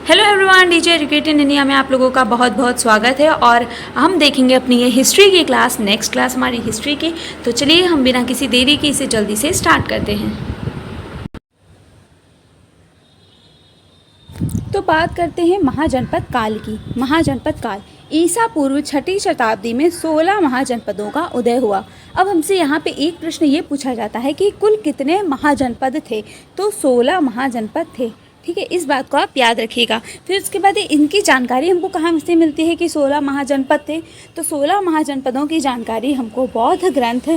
Hello everyone, DJ educated India में आप लोगों का बहुत बहुत स्वागत है। और हम देखेंगे अपनी ये हिस्ट्री की क्लास, नेक्स्ट क्लास हमारी हिस्ट्री की। तो चलिए हम बिना किसी देरी के इसे जल्दी से स्टार्ट करते हैं। तो बात करते हैं महाजनपद काल की। महाजनपद काल ईसा पूर्व 6ठी शताब्दी में 16 महाजनपदों का उदय हुआ। अब हमसे यहाँ पे एक प्रश्न ये पूछा जाता है कि कुल कितने महाजनपद थे, तो 16 महाजनपद थे। ठीक है, इस बात को आप याद रखिएगा। फिर उसके बाद इनकी जानकारी हमको कहाँ से मिलती है कि 16 महाजनपद थे, तो 16 महाजनपदों की जानकारी हमको बौद्ध ग्रंथ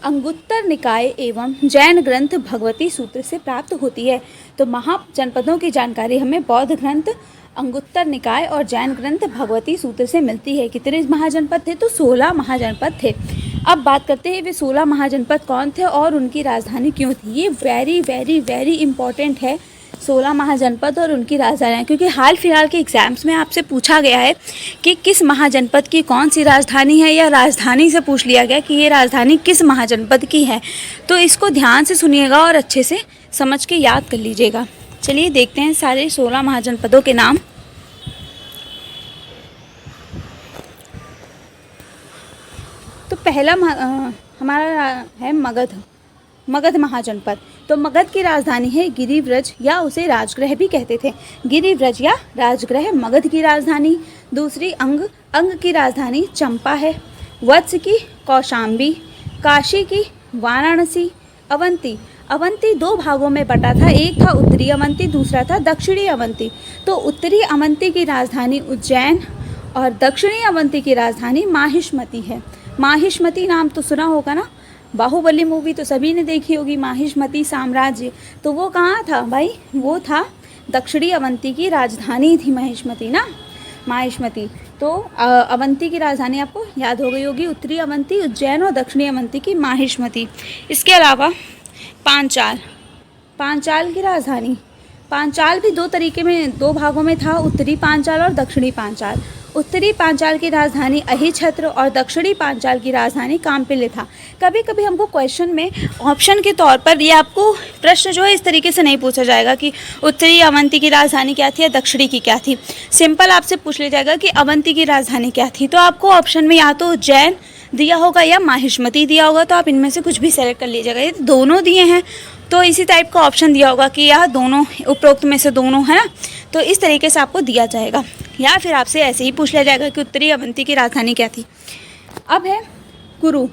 अंगुत्तर निकाय एवं जैन ग्रंथ भगवती सूत्र से प्राप्त होती है। तो महाजनपदों की जानकारी हमें बौद्ध ग्रंथ अंगुत्तर निकाय और जैन ग्रंथ भगवती सूत्र से मिलती है। कितने महाजनपद थे, तो 16 महाजनपद थे। अब बात करते हैं वे 16 महाजनपद कौन थे और उनकी राजधानी क्यों थी। ये वेरी वेरी वेरी इंपॉर्टेंट है, 16 महाजनपद और उनकी राजधानियाँ, क्योंकि हाल फिलहाल के एग्जाम्स में आपसे पूछा गया है कि किस महाजनपद की कौन सी राजधानी है, या राजधानी से पूछ लिया गया कि ये राजधानी किस महाजनपद की है। तो इसको ध्यान से सुनिएगा और अच्छे से समझ के याद कर लीजिएगा। चलिए देखते हैं सारे 16 महाजनपदों के नाम। तो पहला हमारा है मगध महाजनपद। तो मगध की राजधानी है गिरिव्रज, या उसे राजगृह भी कहते थे। गिरिव्रज या राजगृह मगध की राजधानी। दूसरी अंग की राजधानी चंपा है। वत्स की कौशाम्बी, काशी की वाराणसी। अवंती 2 भागों में बटा था, एक था उत्तरी अवंती, दूसरा था दक्षिणी अवंती। तो उत्तरी अवंती की राजधानी उज्जैन और दक्षिणी अवंती की राजधानी माहिष्मती है। माहिष्मती नाम तो सुना होगा ना, बाहुबली मूवी तो सभी ने देखी होगी। माहिष्मती साम्राज्य, तो वो कहाँ था भाई, वो था दक्षिणी अवंती की राजधानी थी माहिष्मती ना, माहिष्मती। तो अवंती की राजधानी आपको याद हो गई होगी, उत्तरी अवंती उज्जैन और दक्षिणी अवंती की माहिष्मती। इसके अलावा पांचाल की राजधानी, पांचाल भी 2 तरीके में 2 भागों में था, उत्तरी पांचाल और दक्षिणी पांचाल। उत्तरी पांचाल की राजधानी अहिछत्र और दक्षिणी पांचाल की राजधानी काम्पिल्य था। कभी कभी हमको क्वेश्चन में ऑप्शन के तौर पर ये आपको प्रश्न जो है इस तरीके से नहीं पूछा जाएगा कि उत्तरी अवंती की राजधानी क्या थी या दक्षिणी की क्या थी। सिंपल आपसे पूछ लिया जाएगा कि अवंती की राजधानी क्या थी। तो आपको ऑप्शन में या तो उज्जैन दिया होगा या माहिष्मती दिया होगा, तो आप इनमें से कुछ भी सेलेक्ट कर लीजिएगा। ये दोनों दिए हैं तो इसी टाइप का ऑप्शन दिया होगा कि यह दोनों उपरोक्त में से दोनों है ना, तो इस तरीके से आपको दिया जाएगा। या फिर आपसे ऐसे ही पूछ लिया जाएगा कि उत्तरी अवंती की राजधानी क्या थी। अब है कुरु।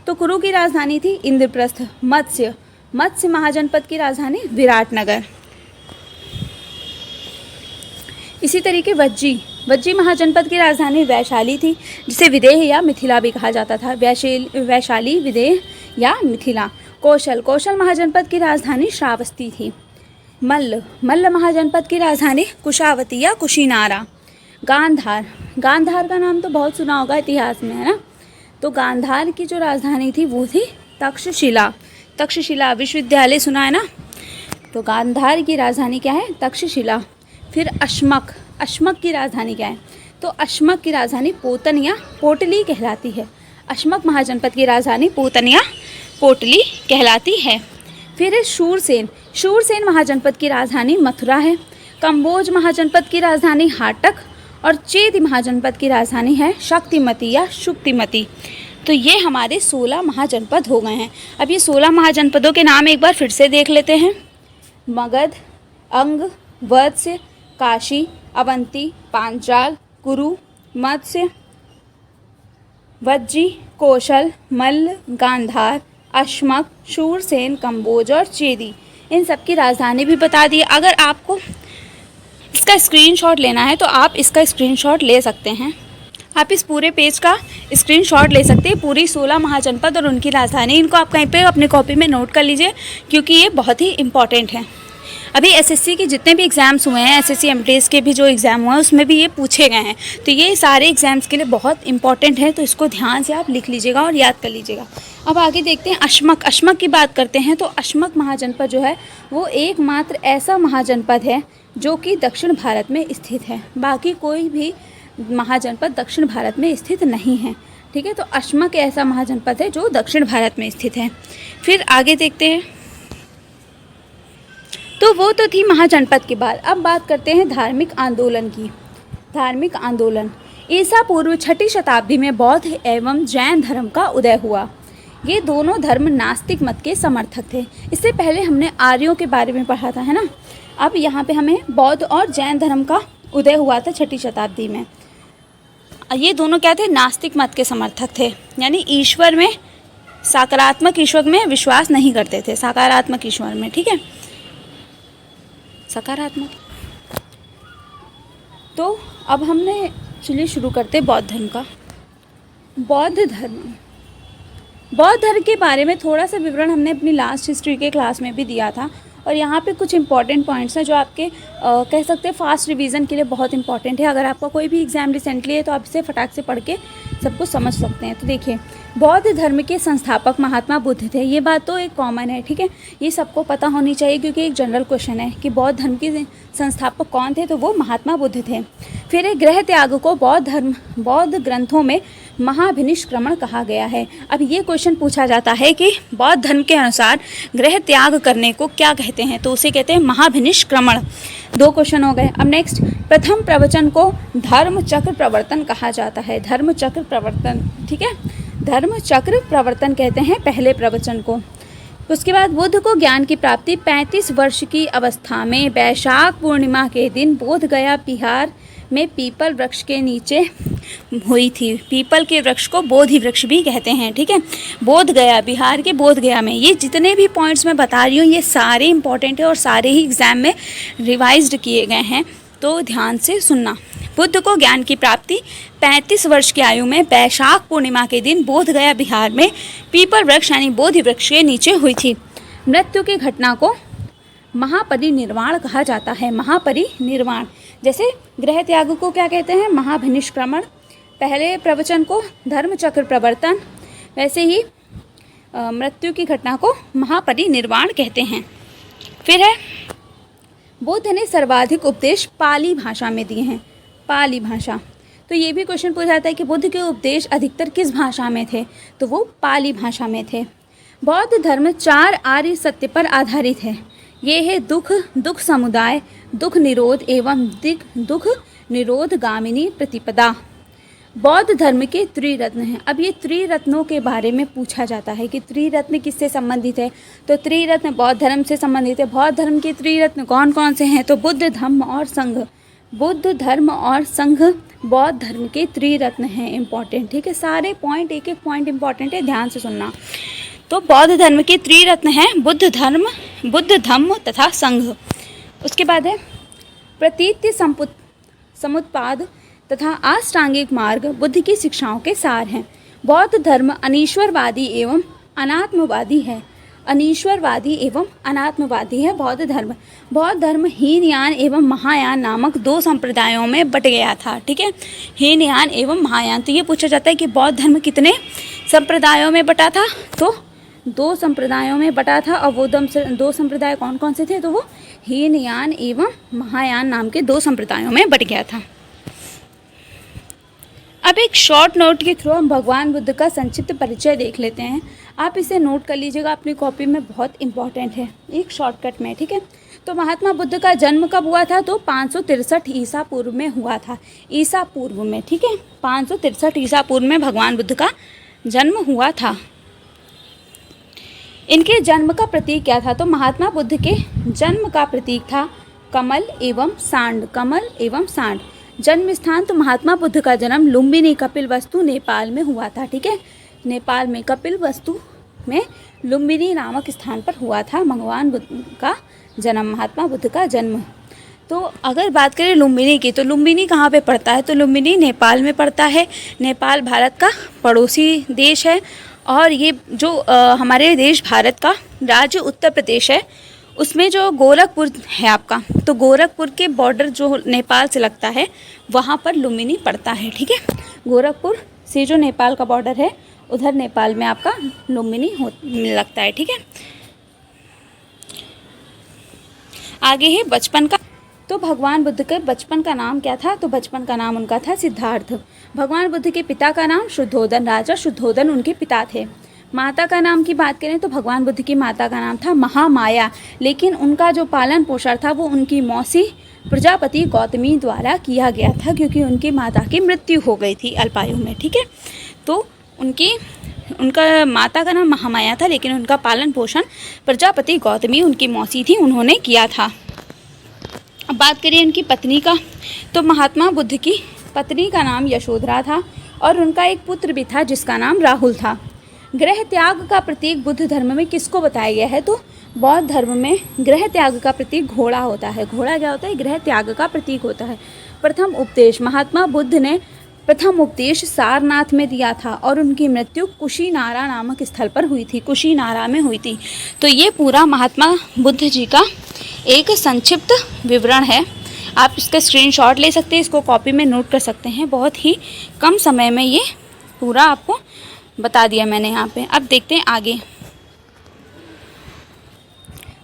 तो कुरु की राजधानी थी इंद्रप्रस्थ। मत्स्य महाजनपद की राजधानी विराटनगर। इसी तरीके वज्जी महाजनपद की राजधानी वैशाली थी, जिसे विदेह या मिथिला भी कहा जाता था। वैशाली, विदेह या मिथिला। कौशल महाजनपद की राजधानी श्रावस्ती थी। मल्ल महाजनपद की राजधानी कुशावती या कुशीनारा। गांधार का नाम तो बहुत सुना होगा इतिहास में, है ना। तो गांधार की जो राजधानी थी वो थी तक्षशिला विश्वविद्यालय सुना है ना। तो गांधार की राजधानी क्या है, तक्षशिला। फिर अश्मक की राजधानी क्या है, तो अश्मक की राजधानी पोतन या पोटली कहलाती है। अश्मक महाजनपद की राजधानी पोतन या पोटली कहलाती है। फिर है शूरसेन महाजनपद की राजधानी मथुरा है। कंबोज महाजनपद की राजधानी हाटक और चेदी महाजनपद की राजधानी है शक्तिमती या शुक्तिमती। तो ये हमारे 16 महाजनपद हो गए हैं। अब ये 16 महाजनपदों के नाम एक बार फिर से देख लेते हैं। मगध, अंग, वत्स, काशी, अवंती, पांचाल, कुरु, मत्स्य, वज्जी, कौशल, मल्ल, गांधार, अश्मक, शूरसेन, कंबोज और चेदी। इन सब की राजधानी भी बता दी। अगर आपको इसका स्क्रीनशॉट लेना है तो आप इसका स्क्रीनशॉट ले सकते हैं। आप इस पूरे पेज का स्क्रीनशॉट ले सकते हैं, पूरी 16 महाजनपद और उनकी राजधानी। इनको आप कहीं पे अपने कॉपी में नोट कर लीजिए, क्योंकि ये बहुत ही इंपॉर्टेंट है। अभी एसएससी के जितने भी एग्ज़ाम्स हुए हैं, एसएससी एमटीएस के भी जो एग्ज़ाम हुए हैं, उसमें भी ये पूछे गए हैं। तो ये सारे एग्ज़ाम्स के लिए बहुत इंपॉर्टेंट है, तो इसको ध्यान से आप लिख लीजिएगा और याद कर लीजिएगा। अब आगे देखते हैं अश्मक की बात करते हैं। तो अश्मक महाजनपद जो है वो एकमात्र ऐसा महाजनपद है जो कि दक्षिण भारत में स्थित है। बाकी कोई भी महाजनपद दक्षिण भारत में स्थित नहीं है। ठीक है, तो अश्मक ऐसा महाजनपद है जो दक्षिण भारत में स्थित है। फिर आगे देखते हैं तो वो तो थी महाजनपद की बात। अब बात करते हैं धार्मिक आंदोलन की। धार्मिक आंदोलन ईसा पूर्व 6ठी शताब्दी में बौद्ध एवं जैन धर्म का उदय हुआ। ये दोनों धर्म नास्तिक मत के समर्थक थे। इससे पहले हमने आर्यों के बारे में पढ़ा था, है ना। अब यहाँ पे हमें बौद्ध और जैन धर्म का उदय हुआ था 6ठी शताब्दी में। ये दोनों क्या थे? नास्तिक मत के समर्थक थे, यानी ईश्वर में, सकारात्मक ईश्वर में विश्वास नहीं करते थे, सकारात्मक ईश्वर में, ठीक है, सकारात्मक। तो अब हमने, चलिए शुरू करते बौद्ध धर्म का। बौद्ध धर्म, बौद्ध धर्म के बारे में थोड़ा सा विवरण हमने अपनी लास्ट हिस्ट्री के क्लास में भी दिया था, और यहाँ पे कुछ इंपॉर्टेंट पॉइंट्स हैं जो आपके कह सकते हैं फास्ट रिवीजन के लिए बहुत इंपॉर्टेंट है। अगर आपका कोई भी एग्जाम रिसेंटली है तो आप इसे फटाक से पढ़ के सब कुछ समझ सकते हैं। तो देखिए, बौद्ध धर्म के संस्थापक महात्मा बुद्ध थे। ये बात तो एक कॉमन है, ठीक है, ये सबको पता होनी चाहिए क्योंकि एक जनरल क्वेश्चन है कि बौद्ध धर्म के संस्थापक कौन थे, तो वो महात्मा बुद्ध थे। फिर एक गृह त्याग को बौद्ध ग्रंथों में महाभिनिष्क्रमण कहा गया है। अब ये क्वेश्चन पूछा जाता है कि बौद्ध धर्म के अनुसार गृह त्याग करने को क्या कहते हैं, तो उसे कहते हैं महाभिनिष्क्रमण। 2 क्वेश्चन हो गए। अब नेक्स्ट, प्रथम प्रवचन को धर्म चक्र प्रवर्तन कहा जाता है। धर्म चक्र प्रवर्तन, ठीक है, धर्म चक्र प्रवर्तन कहते हैं पहले प्रवचन को। उसके बाद बुद्ध को ज्ञान की प्राप्ति 35 वर्ष की अवस्था में वैशाख पूर्णिमा के दिन बोध गया बिहार में पीपल वृक्ष के नीचे हुई थी। पीपल के वृक्ष को बोधि वृक्ष भी कहते हैं, ठीक है, बोध गया, बिहार के बोध गया में। ये जितने भी पॉइंट्स मैं बता रही हूँ ये सारे इंपॉर्टेंट है और सारे ही एग्जाम में रिवाइज्ड किए गए हैं, तो ध्यान से सुनना। बुद्ध को ज्ञान की प्राप्ति 35 वर्ष की आयु में वैशाख पूर्णिमा के दिन बोध गया बिहार में पीपल वृक्ष यानी बोधि वृक्ष के नीचे हुई थी। मृत्यु की घटना को महापरिनिर्वाण कहा जाता है। महापरिनिर्वाण, जैसे गृह त्याग को क्या कहते हैं? महाभिनिष्क्रमण। पहले प्रवचन को धर्मचक्र प्रवर्तन, वैसे ही मृत्यु की घटना को महापरिनिर्वाण कहते हैं। फिर है, बुद्ध ने सर्वाधिक उपदेश पाली भाषा में दिए हैं। पाली भाषा, तो ये भी क्वेश्चन पूछा जाता है कि बुद्ध के उपदेश अधिकतर किस भाषा में थे, तो वो पाली भाषा में थे। बौद्ध धर्म 4 आर्य सत्य पर आधारित है। ये है दुख समुदाय, दुख निरोध एवं दुख निरोध गामिनी प्रतिपदा। बौद्ध धर्म के त्रिरत्न हैं। अब ये त्रिरत्नों के बारे में पूछा जाता है कि त्रिरत्न किससे संबंधित है, तो त्रिरत्न बौद्ध धर्म से संबंधित है। बौद्ध धर्म के त्रिरत्न कौन कौन से हैं, तो बुद्ध, धम्म और संघ। बुद्ध, धर्म और संघ बौद्ध धर्म के त्रिरत्न हैं। इंपॉर्टेंट, ठीक है, सारे पॉइंट, एक एक पॉइंट इंपॉर्टेंट है, ध्यान से सुनना। तो बौद्ध धर्म के त्रिरत्न हैं बुद्ध, धम्म तथा संघ। उसके बाद है प्रतीत्य समुत्पाद तथा अष्टांगिक मार्ग बुद्ध की शिक्षाओं के सार हैं। बौद्ध धर्म अनीश्वरवादी एवं अनात्मवादी है। अनीश्वरवादी एवं अनात्मवादी है बौद्ध धर्म। बौद्ध धर्म हीनयान एवं महायान नामक 2 संप्रदायों में बट गया था, ठीक है, हीनयान एवं महायान। तो ये पूछा जाता है कि बौद्ध धर्म कितने संप्रदायों में बटा था, तो 2 संप्रदायों में बटा था। और वो 2 संप्रदाय कौन कौन से थे, तो वो हीनयान एवं महायान नाम के 2 संप्रदायों में बट गया था। अब एक शॉर्ट नोट के थ्रू हम भगवान बुद्ध का संक्षिप्त परिचय देख लेते हैं। आप इसे नोट कर लीजिएगा अपनी कॉपी में, बहुत इंपॉर्टेंट है, एक शॉर्टकट में, ठीक है। तो महात्मा बुद्ध का जन्म कब हुआ था, तो 563 ईसा पूर्व में हुआ था। ईसा पूर्व में, ठीक है, 563 ईसा पूर्व में भगवान बुद्ध का जन्म हुआ था। इनके जन्म का प्रतीक क्या था, तो महात्मा बुद्ध के जन्म का प्रतीक था कमल एवं सांड। कमल एवं सांड जन्म स्थान, तो महात्मा बुद्ध का जन्म लुम्बिनी कपिलवस्तु नेपाल में हुआ था, ठीक है, नेपाल में कपिलवस्तु में लुम्बिनी नामक स्थान पर हुआ था भगवान बुद्ध का जन्म, महात्मा बुद्ध का जन्म। तो अगर बात करें लुम्बिनी की, तो लुम्बिनी कहाँ पे पड़ता है, तो लुम्बिनी नेपाल में पड़ता है। नेपाल भारत का पड़ोसी देश है, और ये जो हमारे देश भारत का राज्य उत्तर प्रदेश है, उसमें जो गोरखपुर है आपका, तो गोरखपुर के बॉर्डर जो नेपाल से लगता है वहाँ पर लुम्बिनी पड़ता है, ठीक है। गोरखपुर से जो नेपाल का बॉर्डर है उधर नेपाल में आपका लुम्बिनी लगता है, ठीक है। आगे है बचपन का, तो भगवान बुद्ध के बचपन का नाम क्या था, तो बचपन का नाम उनका था सिद्धार्थ। भगवान बुद्ध के पिता का नाम शुद्धोधन, राजा शुद्धोधन उनके पिता थे। माता का नाम की बात करें तो भगवान बुद्ध की माता का नाम था महामाया, लेकिन उनका जो पालन पोषण था वो उनकी मौसी प्रजापति गौतमी द्वारा किया गया था, क्योंकि उनकी माता की मृत्यु हो गई थी अल्पायु में। ठीक है, तो उनका माता का नाम महामाया था, लेकिन उनका पालन पोषण प्रजापति गौतमी उनकी मौसी थी, उन्होंने किया था। अब बात करिए उनकी पत्नी का, तो महात्मा बुद्ध की पत्नी का नाम यशोधरा था और उनका एक पुत्र भी था जिसका नाम राहुल था। गृह त्याग का प्रतीक बुद्ध धर्म में किसको बताया गया है? तो बौद्ध धर्म में गृह त्याग का प्रतीक घोड़ा होता है। घोड़ा क्या होता है? गृह त्याग का प्रतीक होता है। प्रथम उपदेश, महात्मा बुद्ध ने प्रथम उपदेश सारनाथ में दिया था और उनकी मृत्यु कुशीनारा नामक स्थल पर हुई थी, कुशीनारा में हुई थी। तो ये पूरा महात्मा बुद्ध जी का एक संक्षिप्त विवरण है। आप इसका स्क्रीनशॉट ले सकते हैं, इसको कॉपी में नोट कर सकते हैं। बहुत ही कम समय में ये पूरा आपको बता दिया मैंने यहाँ पे। अब देखते हैं आगे।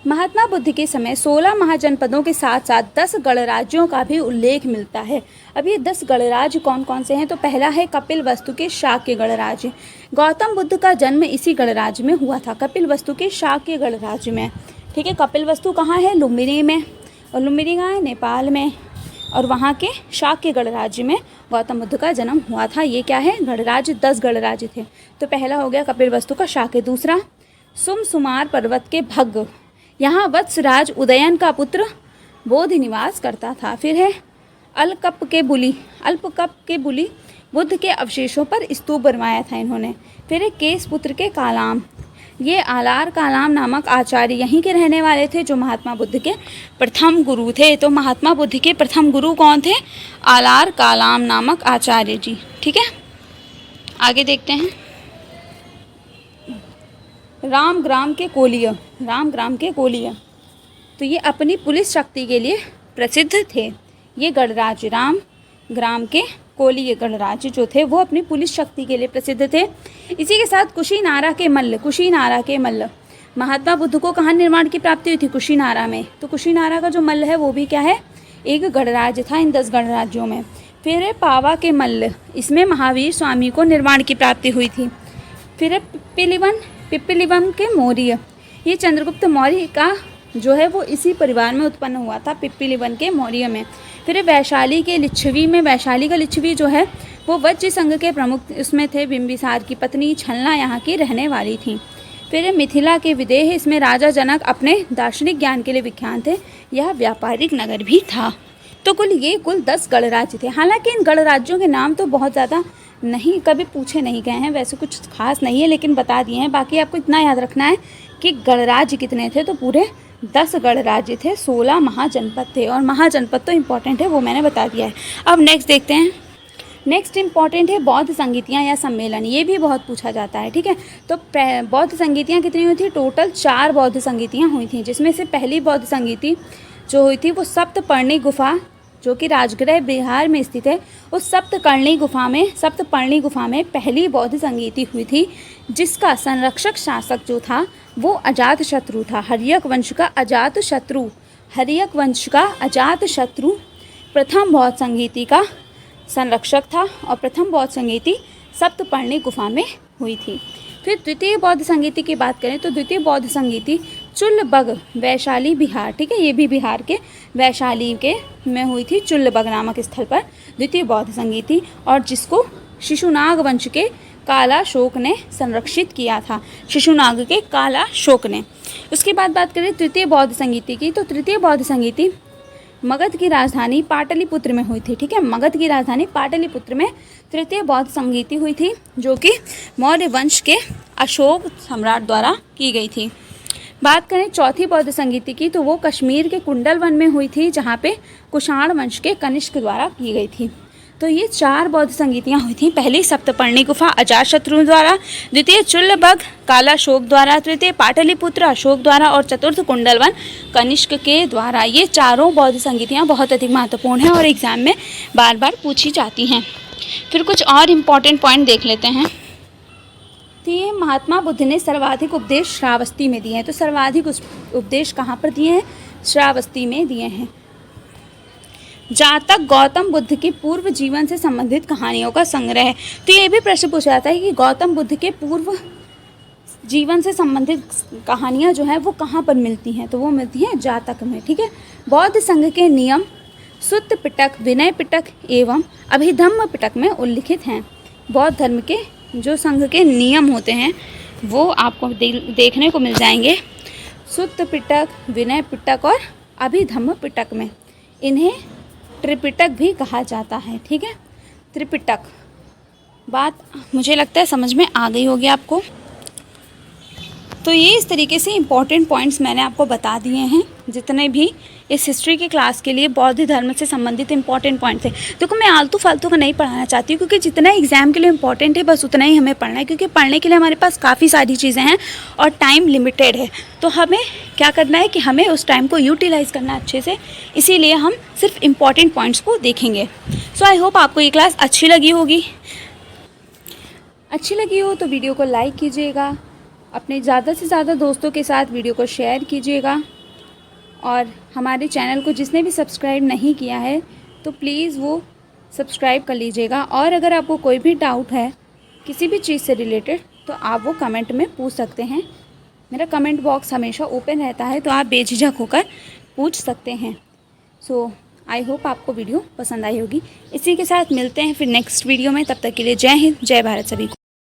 महात्मा बुद्ध के समय 16 महाजनपदों के साथ साथ 10 गणराज्यों का भी उल्लेख मिलता है। अब ये 10 गणराज्य कौन कौन से हैं? तो पहला है कपिल वस्तु के शाक्य गणराज्य। गौतम बुद्ध का जन्म इसी गणराज्य में हुआ था, कपिल वस्तु के शाक्य गणराज्य में। ठीक है, कपिल वस्तु कहाँ है? लुम्बिनी में, और लुम्बिनी कहाँ है? नेपाल में। और वहाँ के शाक्य गणराज्य में गौतम बुद्ध का जन्म हुआ था। ये क्या है? गणराज्य, 10 गणराज्य थे। तो पहला हो गया कपिल वस्तु का शाक्य। दूसरा सुमसुमार पर्वत के भग्ग, यहाँ उदयन का पुत्र बोधि निवास करता था। फिर है अल्पकप के बुली बुद्ध के अवशेषों पर स्तूप बनवाया था इन्होंने। फिर है केसपुत्र के कालाम, ये आलार कालाम नामक आचार्य यहीं के रहने वाले थे जो महात्मा बुद्ध के प्रथम गुरु थे। तो महात्मा बुद्ध के प्रथम गुरु कौन थे? आलार कालाम नामक आचार्य जी। ठीक है, आगे देखते हैं। रामग्राम के कोलिय, तो ये अपनी पुलिस शक्ति के लिए प्रसिद्ध थे। ये गणराज्य रामग्राम के कोलिय गणराज्य जो थे वो अपनी पुलिस शक्ति के लिए प्रसिद्ध थे। इसी के साथ कुशीनारा के मल्ल, महात्मा बुद्ध को कहाँ निर्माण की प्राप्ति हुई थी? कुशीनारा में। तो कुशीनारा का जो मल्ल है वो भी क्या है? एक गणराज्य था इन 10 गणराज्यों में। फिर है पावा के मल्ल, इसमें महावीर स्वामी को निर्माण की प्राप्ति हुई थी। फिर है पिप्पलीवन के मौर्य, ये चंद्रगुप्त मौर्य का जो है वो इसी परिवार में उत्पन्न हुआ था, पिप्पलीवन के मौर्य में। फिर वैशाली के लिच्छवी में, वैशाली का लिच्छवी जो है वो वज्र संघ के प्रमुख उसमें थे। बिंबिसार की पत्नी छलना यहाँ की रहने वाली थी। फिर मिथिला के विदेह, इसमें राजा जनक अपने दार्शनिक ज्ञान के लिए विख्यात थे। यह व्यापारिक नगर भी था। तो कुल 10 गणराज्य थे। हालांकि इन गणराज्यों के नाम तो बहुत ज़्यादा नहीं कभी पूछे नहीं गए हैं, वैसे कुछ खास नहीं है, लेकिन बता दिए हैं। बाकी आपको इतना याद रखना है कि गणराज्य कितने थे, तो पूरे 10 गणराज्य थे, 16 महाजनपद थे। और महाजनपद तो इम्पॉर्टेंट है, वो मैंने बता दिया है। अब नेक्स्ट देखते हैं। नेक्स्ट इम्पॉर्टेंट है बौद्ध संगीतियाँ या सम्मेलन, ये भी बहुत पूछा जाता है। ठीक है, तो बौद्ध संगीतियाँ कितनी हुई थी? टोटल 4 बौद्ध संगीतियाँ हुई थी, जिसमें से पहली बौद्ध संगीति जो हुई थी वो सप्तपर्णी गुफा जो कि राजगृह बिहार में स्थित है, उस सप्तपर्णी गुफा में पहली बौद्ध संगीति हुई थी, जिसका संरक्षक शासक जो था वो अजातशत्रु था। हर्यक वंश का अजातशत्रु प्रथम बौद्ध संगीति का संरक्षक था और प्रथम बौद्ध संगीति सप्तपर्णी गुफा में हुई थी। फिर द्वितीय बौद्ध संगीति की बात करें तो द्वितीय बौद्ध संगीति चुल्लबग, वैशाली बिहार, ठीक है, ये भी बिहार के वैशाली के में हुई थी, चुल्लबग नामक स्थल पर द्वितीय बौद्ध संगीति, और जिसको शिशुनाग वंश के कालाशोक ने संरक्षित किया था, शिशुनाग के कालाशोक ने। उसके बाद बात करें तृतीय बौद्ध संगीति की, तो तृतीय बौद्ध संगीति मगध की राजधानी पाटलिपुत्र में हुई थी। ठीक है, मगध की राजधानी पाटलिपुत्र में तृतीय बौद्ध संगीति हुई थी, जो कि मौर्य वंश के अशोक सम्राट द्वारा की गई थी। बात करें चौथी बौद्ध संगीति की, तो वो कश्मीर के कुंडल वन में हुई थी, जहाँ पे कुषाण वंश के कनिष्क द्वारा की गई थी। तो ये 4 बौद्ध संगीतियाँ हुई थी। पहली सप्तपर्णी गुफा अजातशत्रु द्वारा, द्वितीय चुल्लबग कालाशोक द्वारा, तृतीय पाटलिपुत्र अशोक द्वारा और चतुर्थ कुंडलवन कनिष्क के द्वारा। ये चारों बौद्ध संगीतियाँ बहुत अधिक महत्वपूर्ण हैं और एग्जाम में बार बार पूछी जाती हैं। फिर कुछ और इम्पॉर्टेंट पॉइंट देख लेते हैं। तो ये महात्मा बुद्ध ने सर्वाधिक उपदेश श्रावस्ती में दिए हैं। तो सर्वाधिक उपदेश कहाँ पर दिए हैं? श्रावस्ती में दिए हैं। जातक गौतम बुद्ध के पूर्व जीवन से संबंधित कहानियों का संग्रह है। तो ये भी प्रश्न पूछा जाता है कि गौतम बुद्ध के पूर्व जीवन से संबंधित कहानियाँ जो हैं वो कहाँ पर मिलती हैं, तो वो मिलती हैं जातक में। ठीक है। बौद्ध संघ के नियम सुत्त पिटक, विनय पिटक एवं अभिधम्म पिटक में उल्लिखित हैं। बौद्ध धर्म के जो संघ के नियम होते हैं वो आपको देखने को मिल जाएंगे सुत्त पिटक, विनय पिटक और अभिधम्म पिटक में। इन्हें त्रिपिटक भी कहा जाता है। ठीक है, त्रिपिटक। बात मुझे लगता है समझ में आ गई होगी आपको। तो ये इस तरीके से इम्पॉर्टेंट पॉइंट्स मैंने आपको बता दिए हैं, जितने भी इस हिस्ट्री की क्लास के लिए बौद्ध धर्म से संबंधित इम्पॉर्टेंट पॉइंट्स हैं। देखो मैं आलतू फालतू का नहीं पढ़ाना चाहती हूँ, क्योंकि जितना एग्ज़ाम के लिए इम्पॉर्टेंट है बस उतना ही हमें पढ़ना है, क्योंकि पढ़ने के लिए हमारे पास काफ़ी सारी चीज़ें हैं और टाइम लिमिटेड है। तो हमें क्या करना है कि हमें उस टाइम को यूटिलाइज़ करना अच्छे से, इसीलिए हम सिर्फ इम्पॉर्टेंट पॉइंट्स को देखेंगे। सो आई होप आपको ये क्लास अच्छी लगी होगी। अच्छी लगी हो तो वीडियो को लाइक कीजिएगा, अपने ज़्यादा से ज़्यादा दोस्तों के साथ वीडियो को शेयर कीजिएगा, और हमारे चैनल को जिसने भी सब्सक्राइब नहीं किया है तो प्लीज़ वो सब्सक्राइब कर लीजिएगा। और अगर आपको कोई भी डाउट है किसी भी चीज़ से रिलेटेड तो आप वो कमेंट में पूछ सकते हैं। मेरा कमेंट बॉक्स हमेशा ओपन रहता है, तो आप बेझिझक होकर पूछ सकते हैं। सो आई होप आपको वीडियो पसंद आई होगी। इसी के साथ मिलते हैं फिर नेक्स्ट वीडियो में। तब तक के लिए जय हिंद, जय भारत सभी को।